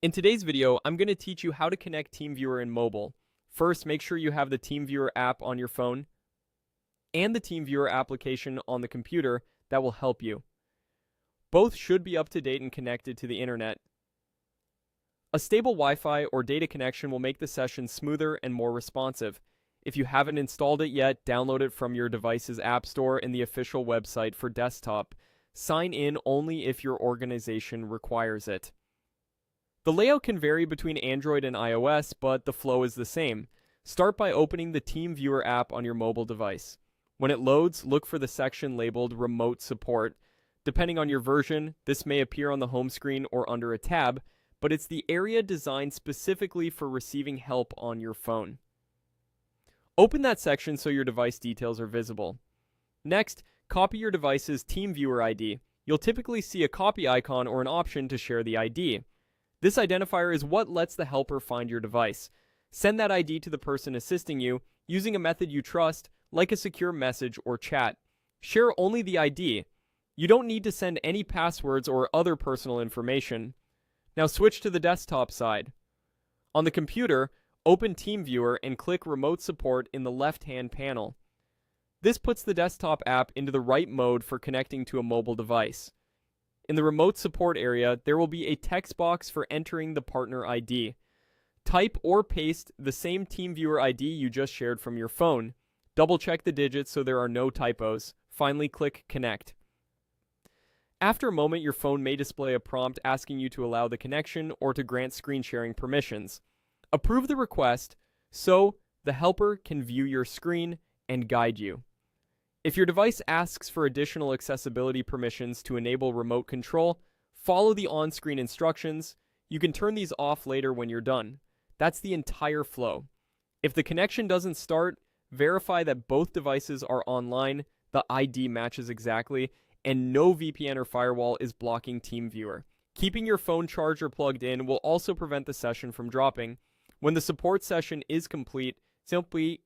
In today's video, I'm going to teach you how to connect TeamViewer in mobile. First, make sure you have the TeamViewer app on your phone and the TeamViewer application on the computer that will help you. Both should be up to date and connected to the internet. A stable Wi-Fi or data connection will make the session smoother and more responsive. If you haven't installed it yet, download it from your device's app store and the official website for desktop. Sign in only if your organization requires it. The layout can vary between Android and iOS, but the flow is the same. Start by opening the TeamViewer app on your mobile device. When it loads, look for the section labeled Remote Support. Depending on your version, this may appear on the home screen or under a tab, but it's the area designed specifically for receiving help on your phone. Open that section so your device details are visible. Next, copy your device's TeamViewer ID. You'll typically see a copy icon or an option to share the ID. This identifier is what lets the helper find your device. Send that ID to the person assisting you using a method you trust, like a secure message or chat. Share only the ID. You don't need to send any passwords or other personal information. Now switch to the desktop side. On the computer, open TeamViewer and click Remote Support in the left-hand panel. This puts the desktop app into the right mode for connecting to a mobile device. In the remote support area, there will be a text box for entering the partner ID. Type or paste the same TeamViewer ID you just shared from your phone. Double check the digits so there are no typos. Finally, click Connect. After a moment, your phone may display a prompt asking you to allow the connection or to grant screen sharing permissions. Approve the request so the helper can view your screen and guide you. If your device asks for additional accessibility permissions to enable remote control, follow the on-screen instructions. You can turn these off later when you're done. That's the entire flow. If the connection doesn't start, verify that both devices are online, the ID matches exactly, and no VPN or firewall is blocking TeamViewer. Keeping your phone charger plugged in will also prevent the session from dropping. When the support session is complete, simply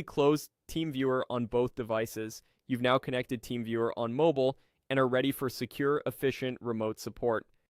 close TeamViewer on both devices. You've now connected TeamViewer on mobile and are ready for secure, efficient remote support.